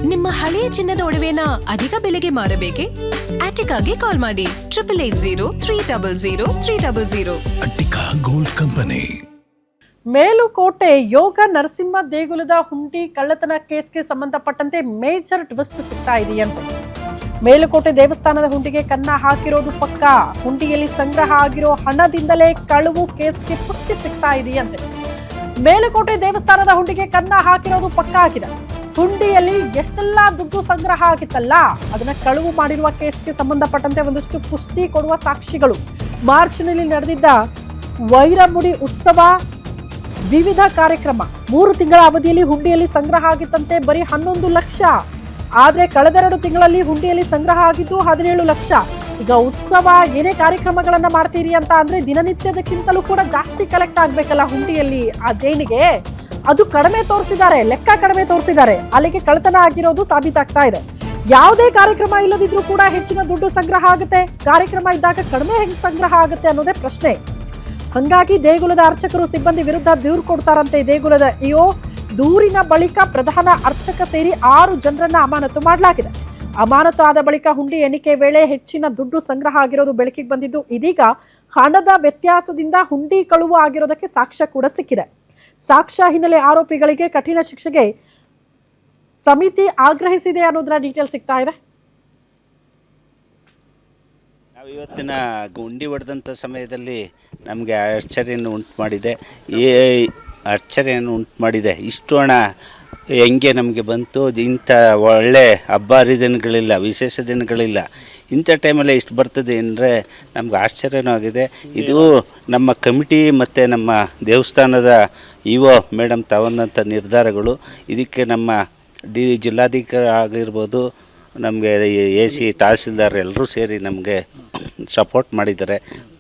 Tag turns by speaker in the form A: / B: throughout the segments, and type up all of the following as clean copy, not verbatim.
A: ನಿಮ್ಮ ಹಳೆಯ ಚಿನ್ನದ ಒಡವೆನ ಅಧಿಕ ಬೆಲೆಗೆ ಮಾರಬೇಕೆ? ಆಟಿಕಾಗೆ ಕಾಲ್ ಮಾಡಿ 8880
B: ಅಟ್ಟಿಕಾ ಗೋಲ್ಡ್ ಕಂಪನಿ.
C: ಮೇಲುಕೋಟೆ ಯೋಗ ನರಸಿಂಹ ದೇಗುಲದ ಹುಂಡಿ ಕಳ್ಳತನ ಕೇಸ್ಗೆ ಸಂಬಂಧಪಟ್ಟಂತೆ ಮೇಜರ್ ಟ್ವಿಸ್ಟ್ ಸಿಗ್ತಾ ಇದೆಯಂತೆ. ಮೇಲುಕೋಟೆ ದೇವಸ್ಥಾನದ ಹುಂಡಿಗೆ ಕನ್ನ ಹಾಕಿರೋದು ಪಕ್ಕಾ. ಹುಂಡಿಯಲ್ಲಿ ಸಂಗ್ರಹ ಆಗಿರೋ ಹಣದಿಂದಲೇ ಕಳವು ಕೇಸ್ಗೆ ಪುಷ್ಟಿ ಸಿಗ್ತಾ ಇದೆಯಂತೆ. ಮೇಲುಕೋಟೆ ದೇವಸ್ಥಾನದ ಹುಂಡಿಗೆ ಕನ್ನ ಹಾಕಿರೋದು ಪಕ್ಕಾ ಆಗಿದೆ. ಹುಂಡಿಯಲ್ಲಿ ಎಷ್ಟೆಲ್ಲಾ ದುಡ್ಡು ಸಂಗ್ರಹ ಆಗಿತ್ತಲ್ಲ, ಅದನ್ನ ಕಳವು ಮಾಡಿರುವ ಕೇಸ್ಗೆ ಸಂಬಂಧಪಟ್ಟಂತೆ ಒಂದಷ್ಟು ಪುಷ್ಟಿ ಕೊಡುವ ಸಾಕ್ಷಿಗಳು. ಮಾರ್ಚ್ನಲ್ಲಿ ನಡೆದಿದ್ದ ವೈರಮುಡಿ ಉತ್ಸವ, ವಿವಿಧ ಕಾರ್ಯಕ್ರಮ, 3 ತಿಂಗಳ ಅವಧಿಯಲ್ಲಿ ಹುಂಡಿಯಲ್ಲಿ ಸಂಗ್ರಹ ಆಗಿತ್ತಂತೆ ಬರೀ 11 ಲಕ್ಷ. ಆದ್ರೆ ಕಳೆದೆರಡು ತಿಂಗಳಲ್ಲಿ ಹುಂಡಿಯಲ್ಲಿ ಸಂಗ್ರಹ ಆಗಿದ್ದು 17 ಲಕ್ಷ. ಈಗ ಉತ್ಸವ ಏನೇ ಕಾರ್ಯಕ್ರಮಗಳನ್ನ ಮಾಡ್ತೀರಿ ಅಂತ ಅಂದ್ರೆ ದಿನನಿತ್ಯದಕ್ಕಿಂತಲೂ ಕೂಡ ಜಾಸ್ತಿ ಕಲೆಕ್ಟ್ ಆಗ್ಬೇಕಲ್ಲ ಹುಂಡಿಯಲ್ಲಿ ಆ ದೇಣಿಗೆ, ಅದು ಕಡಿಮೆ ತೋರಿಸಿದ್ದಾರೆ, ಲೆಕ್ಕ ಕಡಿಮೆ ತೋರಿಸಿದ್ದಾರೆ. ಅಲ್ಲಿಗೆ ಕಳ್ಳತನ ಆಗಿರೋದು ಸಾಬೀತಾಗ್ತಾ ಇದೆ. ಯಾವುದೇ ಕಾರ್ಯಕ್ರಮ ಇಲ್ಲದಿದ್ರೂ ಕೂಡ ಹೆಚ್ಚಿನ ದುಡ್ಡು ಸಂಗ್ರಹ ಆಗುತ್ತೆ, ಕಾರ್ಯಕ್ರಮ ಇದ್ದಾಗ ಕಡಿಮೆ ಹೆಂಗ್ ಸಂಗ್ರಹ ಆಗುತ್ತೆ ಅನ್ನೋದೇ ಪ್ರಶ್ನೆ. ಹಂಗಾಗಿ ದೇಗುಲದ ಅರ್ಚಕರು ಸಿಬ್ಬಂದಿ ವಿರುದ್ಧ ದೂರು ಕೊಡ್ತಾರಂತೆ ದೇಗುಲದ ಇಒ. ದೂರಿನ ಬಳಿಕ ಪ್ರಧಾನ ಅರ್ಚಕ ಸೇರಿ 6 ಜನರನ್ನ ಅಮಾನತು ಮಾಡಲಾಗಿದೆ. ಅಮಾನತು ಆದ ಬಳಿಕ ಹುಂಡಿ ಎಣಿಕೆ ವೇಳೆ ಹೆಚ್ಚಿನ ದುಡ್ಡು ಸಂಗ್ರಹ ಆಗಿರೋದು ಬೆಳಕಿಗೆ ಬಂದಿದ್ದು, ಇದೀಗ ಹಣದ ವ್ಯತ್ಯಾಸದಿಂದ ಹುಂಡಿ ಕಳುವು ಆಗಿರೋದಕ್ಕೆ ಸಾಕ್ಷ್ಯ ಕೂಡ ಸಿಕ್ಕಿದೆ. ಸಾಕ್ಷ್ಯ ಹಿನ್ನೆಲೆ ಆರೋಪಿಗಳಿಗೆ ಕಠಿಣ ಶಿಕ್ಷೆಗೆ ಸಮಿತಿ ಆಗ್ರಹಿಸಿದೆ ಅನ್ನೋದರ ಡೀಟೇಲ್ ಸಿಗ್ತಾ ಇದೆ.
D: ನಾವು ಇವತ್ತಿನ ಗುಂಡಿ ಹೊಡೆದಂಥ ಸಮಯದಲ್ಲಿ ನಮಗೆ ಆಶ್ಚರ್ಯವನ್ನು ಉಂಟು ಮಾಡಿದೆ. ಇಷ್ಟು ಹಣ ಹೆಂಗೆ ನಮಗೆ ಬಂತು? ಇಂಥ ಒಳ್ಳೆ ಹಬ್ಬ ಹರಿದಿನಗಳಿಲ್ಲ, ವಿಶೇಷ ದಿನಗಳಿಲ್ಲ, ಇಂಥ ಟೈಮಲ್ಲೇ ಇಷ್ಟು ಬರ್ತದೆ ಅಂದರೆ ನಮ್ಗೆ ಆಶ್ಚರ್ಯನೂ ಆಗಿದೆ. ಇದು ನಮ್ಮ ಕಮಿಟಿ ಮತ್ತು ನಮ್ಮ ದೇವಸ್ಥಾನದ ಇಒ ಮೇಡಮ್ ತಗೊಂಡಂಥ ನಿರ್ಧಾರಗಳು. ಇದಕ್ಕೆ ನಮ್ಮ ಜಿಲ್ಲಾಧಿಕಾರಿ ಆಗಿರ್ಬೋದು, ನಮಗೆ AC ತಹಸೀಲ್ದಾರ್ ಎಲ್ಲರೂ ಸೇರಿ ನಮಗೆ ಸಪೋರ್ಟ್ ಮಾಡಿದ್ದಾರೆ.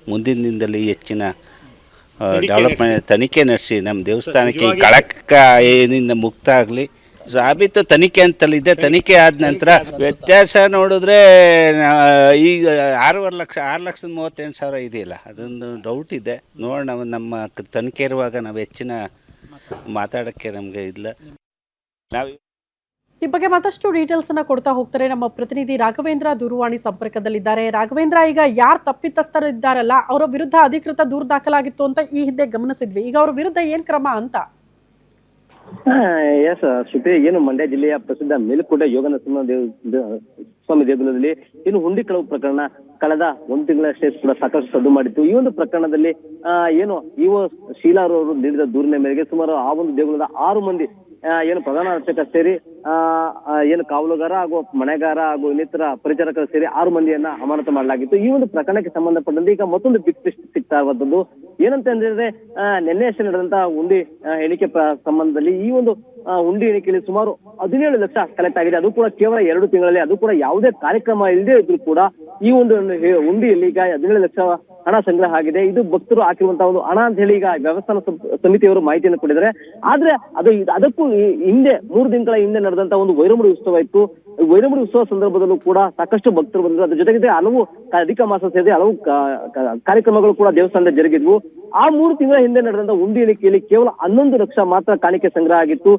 D: ಮುಂದಿನ ದಿನದಲ್ಲಿ ಹೆಚ್ಚಿನ ಡೆವಲಪ್ಮೆಂಟ್ ತನಿಖೆ ನಡೆಸಿ ನಮ್ಮ ದೇವಸ್ಥಾನಕ್ಕೆ ಈ ಕಳಕ ಏನಿಂದ ಮುಕ್ತ ಆಗಲಿ. ಸಾಬೀತು ತನಿಖೆ ಅಂತಲ್ಲಿದೆ. ತನಿಖೆ ಆದ ನಂತರ ವ್ಯತ್ಯಾಸ ನೋಡಿದ್ರೆ ಈಗ 6,38,000 ಇದೆಯಲ್ಲ, ಅದೊಂದು ಡೌಟ್ ಇದೆ. ನೋಡೋಣ, ನಮ್ಮ ತನಿಖೆ ಇರುವಾಗ ನಾವು ಹೆಚ್ಚಿನ ಮಾತಾಡೋಕ್ಕೆ ನಮಗೆ ಇಲ್ಲ. ನಾವು
C: ಈ ಬಗ್ಗೆ ಮತ್ತಷ್ಟು ಡೀಟೇಲ್ಸ್ ಅನ್ನ ಕೊಡ್ತಾ ಹೋಗ್ತಾರೆ ನಮ್ಮ ಪ್ರತಿನಿಧಿ ರಾಘವೇಂದ್ರ ದೂರವಾಣಿ ಸಂಪರ್ಕದಲ್ಲಿದ್ದಾರೆ. ರಾಘವೇಂದ್ರ, ಈಗ ಯಾರು ತಪ್ಪಿತಸ್ಥರಿದ್ದಾರಲ್ಲ ಅವರ ವಿರುದ್ಧ ಅಧಿಕೃತ ದೂರು ದಾಖಲಾಗಿತ್ತು ಅಂತ ಈ ಹಿಂದೆ ಗಮನಿಸಿದ್ವಿ. ಈಗ ಅವರ ವಿರುದ್ಧ ಏನ್ ಕ್ರಮ ಅಂತ?
E: ಎಸ್ ಶ್ರುತಿ, ಏನು ಮಂಡ್ಯ ಜಿಲ್ಲೆಯ ಪ್ರಸಿದ್ಧ ಮೇಲುಕೋಟೆ ಯೋಗ ನರಸಿಂಹ ಸ್ವಾಮಿ ದೇಗುಲದಲ್ಲಿ ಏನು ಹುಂಡಿ ಕಳವು ಪ್ರಕರಣ ಕಳೆದ 1 ತಿಂಗಳಷ್ಟೇ ಕೂಡ ಸಾಕಷ್ಟು ಸದ್ದು ಮಾಡಿತ್ತು. ಈ ಒಂದು ಪ್ರಕರಣದಲ್ಲಿ ಏನು ಇಒ ಶೀಲಾ ಅವರು ನೀಡಿದ ದೂರಿನ ಮೇರೆಗೆ ಸುಮಾರು ಆ ಒಂದು ದೇಗುಲದ 6 ಮಂದಿ ಏನು ಪ್ರಧಾನ ಅರ್ಚಕ ಸೇರಿ ಏನು ಕಾವಲುಗಾರ ಹಾಗೂ ಮನೆಗಾರ ಹಾಗೂ ಇನ್ನಿತರ ಪರಿಚಾರಕರು ಸೇರಿ 6 ಮಂದಿಯನ್ನ ಅಮಾನತು ಮಾಡಲಾಗಿತ್ತು. ಈ ಒಂದು ಪ್ರಕರಣಕ್ಕೆ ಸಂಬಂಧಪಟ್ಟಂತೆ ಈಗ ಮತ್ತೊಂದು ಬಿಗ್ ಟ್ವಿಸ್ಟ್ ಸಿಗ್ತಾ ಇರುವಂತದ್ದು ಏನಂತ ಹೇಳಿದ್ರೆ, ನಿನ್ನೆ ಅಷ್ಟೇ ನಡೆದಂತಹ ಹುಂಡಿ ಎಣಿಕೆ ಸಂಬಂಧದಲ್ಲಿ ಈ ಒಂದು ಹುಂಡಿ ಎಣಿಕೆಯಲ್ಲಿ ಸುಮಾರು 17 ಲಕ್ಷ ಕಲೆಕ್ಟ್ ಆಗಿದೆ. ಅದು ಕೂಡ ಕೇವಲ 2 ತಿಂಗಳಲ್ಲಿ, ಅದು ಕೂಡ ಯಾವುದೇ ಕಾರ್ಯಕ್ರಮ ಇಲ್ಲದೆ ಇದ್ರೂ ಕೂಡ ಈ ಒಂದು ಹುಂಡಿಯಲ್ಲಿ ಈಗ 17 ಲಕ್ಷ ಹಣ ಸಂಗ್ರಹ ಆಗಿದೆ. ಇದು ಭಕ್ತರು ಹಾಕಿರುವಂತಹ ಒಂದು ಹಣ ಅಂತ ಹೇಳಿ ಈಗ ದೇವಸ್ಥಾನ ಸಮಿತಿಯವರು ಮಾಹಿತಿಯನ್ನು ಕೊಟ್ಟಿದ್ದಾರೆ. ಆದ್ರೆ ಅದಕ್ಕೂ ಹಿಂದೆ 3 ದಿನಗಳ ಹಿಂದೆ ನಡೆದಂತ ಒಂದು ವೈರಮುಡಿ ಉತ್ಸವ ಇತ್ತು. ವೈರಮುಡಿ ಉತ್ಸವ ಸಂದರ್ಭದಲ್ಲೂ ಕೂಡ ಸಾಕಷ್ಟು ಭಕ್ತರು ಬಂದರು. ಅದ್ರ ಜೊತೆಗೆ ಹಲವು ಅಧಿಕ ಮಾಸ ಸೇರಿ ಹಲವು ಕಾರ್ಯಕ್ರಮಗಳು ಕೂಡ ದೇವಸ್ಥಾನದ ಜರುಗಿದ್ವು. ಆ 3 ತಿಂಗಳ ಹಿಂದೆ ನಡೆದಂತ ಹುಂಡಿ ಎಣಿಕೆಯಲ್ಲಿ ಕೇವಲ 11 ಲಕ್ಷ ಮಾತ್ರ ಕಾಣಿಕೆ ಸಂಗ್ರಹ ಆಗಿತ್ತು.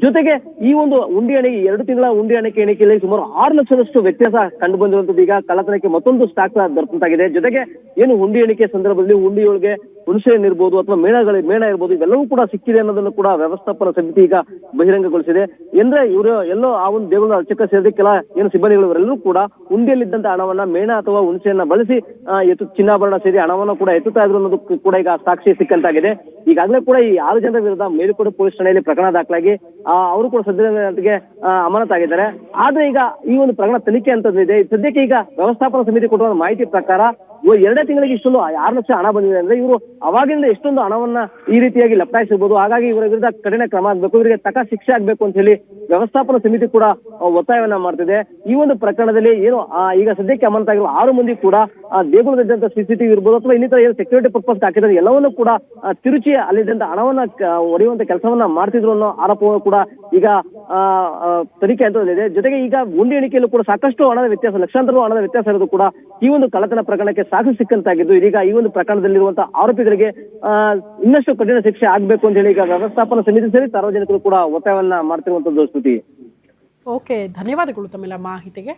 E: ಜೊತೆಗೆ ಈ ಒಂದು ಹುಂಡಿ ಎಣಿಕೆ 2 ತಿಂಗಳ ಹುಂಡಿ ಎಣಿಕೆಯಲ್ಲಿ ಸುಮಾರು 6 ಲಕ್ಷದಷ್ಟು ವ್ಯತ್ಯಾಸ ಕಂಡು ಬಂದಿರುವಂತದ್ದು ಈಗ ಕಳ್ಳತನಕ್ಕೆ ಮತ್ತೊಂದು ಸ್ಟಾಕ್ ದೊರೆತಂತಾಗಿದೆ. ಜೊತೆಗೆ ಏನು ಹುಂಡಿ ಎಣಿಕೆ ಸಂದರ್ಭದಲ್ಲಿ ಹುಂಡಿಯೊಳಗೆ ಹುಣಸೆ ಹಣ್ಣು ಇರ್ಬೋದು ಅಥವಾ ಮೇಣ ಇರ್ಬೋದು, ಇವೆಲ್ಲವೂ ಕೂಡ ಸಿಕ್ಕಿದೆ ಅನ್ನೋದನ್ನು ಕೂಡ ವ್ಯವಸ್ಥಾಪನಾ ಸಮಿತಿ ಈಗ ಬಹಿರಂಗಗೊಳಿಸಿದೆ. ಅಂದ್ರೆ ಇವರು ಎಲ್ಲೋ ಆ ಒಂದು ದೇಗುಲದ ಅರ್ಚಕ ಸೇರಿದ ಕೆಲ ಏನು ಸಿಬ್ಬಂದಿಗಳು ಇವರೆಲ್ಲರೂ ಕೂಡ ಹುಂಡಿಯಲ್ಲಿದ್ದಂತ ಹಣವನ್ನ ಮೇಣ ಅಥವಾ ಹುಣಸೆಯನ್ನ ಬಳಸಿ ಚಿನ್ನಾಭರಣ ಸೇರಿ ಹಣವನ್ನು ಕೂಡ ಎತ್ತುತ್ತಾ ಇದ್ರು ಅನ್ನೋದು ಕೂಡ ಈಗ ಸಾಕ್ಷಿ ಸಿಕ್ಕಂತಾಗಿದೆ. ಈಗಾಗಲೇ ಕೂಡ ಈ 6 ಜನರ ವಿರುದ್ಧ ಮೇಲುಕೋಟೆ ಪೊಲೀಸ್ ಠಾಣೆಯಲ್ಲಿ ಪ್ರಕರಣ ದಾಖಲಾಗಿ ಅವರು ಕೂಡ ಸದ್ಯಕ್ಕೆ ಅಮಾನತಾಗಿದ್ದಾರೆ. ಆದ್ರೆ ಈಗ ಈ ಒಂದು ಪ್ರಕರಣ ತನಿಖೆ ಅಂತಂದಿದೆ. ಸದ್ಯಕ್ಕೆ ಈಗ ವ್ಯವಸ್ಥಾಪನಾ ಸಮಿತಿ ಕೊಟ್ಟಿರುವ ಮಾಹಿತಿ ಪ್ರಕಾರ 2 ತಿಂಗಳಿಗೆ ಇಷ್ಟೊಂದು 6 ಲಕ್ಷ ಹಣ ಬಂದಿದೆ ಅಂದ್ರೆ ಇವರು ಅವಾಗಿಂದ ಎಷ್ಟೊಂದು ಹಣವನ್ನ ಈ ರೀತಿಯಾಗಿ ಲಪಟಾಯಿಸಬಹುದು. ಹಾಗಾಗಿ ಇವರ ವಿರುದ್ಧ ಕಠಿಣ ಕ್ರಮ ಆಗಬೇಕು, ಇವರಿಗೆ ತಕ್ಕ ಶಿಕ್ಷೆ ಆಗ್ಬೇಕು ಅಂತ ಹೇಳಿ ವ್ಯವಸ್ಥಾಪನಾ ಸಮಿತಿ ಕೂಡ ಒತ್ತಾಯವನ್ನ ಮಾಡ್ತಿದೆ. ಈ ಒಂದು ಪ್ರಕರಣದಲ್ಲಿ ಏನು ಈಗ ಸದ್ಯಕ್ಕೆ ಅಮಾನತಾಗಿರುವ 6 ಮಂದಿ ಕೂಡ ದೇಗುಲದಿದ್ದಂತ CCTV ಇರ್ಬೋದು ಅಥವಾ ಇನ್ನಿತರ ಏನು ಸೆಕ್ಯೂರಿಟಿ ಪರ್ಪಸ್ ಹಾಕಿದ್ರೆ ಎಲ್ಲವನ್ನೂ ಕೂಡ ತಿರುಚಿ ಅಲ್ಲಿದ್ದಂತ ಹಣವನ್ನ ಹೊಡೆಯುವಂತ ಕೆಲಸವನ್ನ ಮಾಡ್ತಿದ್ರು ಅನ್ನೋ ಆರೋಪವನ್ನು ಕೂಡ ಈಗ ತನಿಖೆ ಅಂತಂದಿದೆ. ಜೊತೆಗೆ ಈಗ ಹುಂಡಿ ಎಣಿಕೆಯಲ್ಲೂ ಕೂಡ ಸಾಕಷ್ಟು ಹಣದ ವ್ಯತ್ಯಾಸ, ಲಕ್ಷಾಂತರ ಹಣದ ವ್ಯತ್ಯಾಸ ಇರೋದು ಕೂಡ ಈ ಒಂದು ಕಳ್ಳತನ ಪ್ರಕರಣಕ್ಕೆ ಸಾಕ್ಷಿ ಸಿಕ್ಕಂತಾಗಿದ್ದು, ಇದೀಗ ಈ ಒಂದು ಪ್ರಕರಣದಲ್ಲಿರುವಂತಹ ಆರೋಪಿಗಳಿಗೆ ಇನ್ನಷ್ಟು ಕಠಿಣ ಶಿಕ್ಷೆ ಆಗ್ಬೇಕು ಅಂತ ಹೇಳಿ ಈಗ ವ್ಯವಸ್ಥಾಪನಾ ಸಮಿತಿ ಸೇರಿ ಸಾರ್ವಜನಿಕರು ಕೂಡ ಒತ್ತಾಯವನ್ನ ಮಾಡ್ತಿರುವಂತದ್ದು ಸ್ತುತಿ.
C: ಓಕೆ, ಧನ್ಯವಾದಗಳು ತಮ್ಮೆಲ್ಲ ಮಾಹಿತಿಗೆ.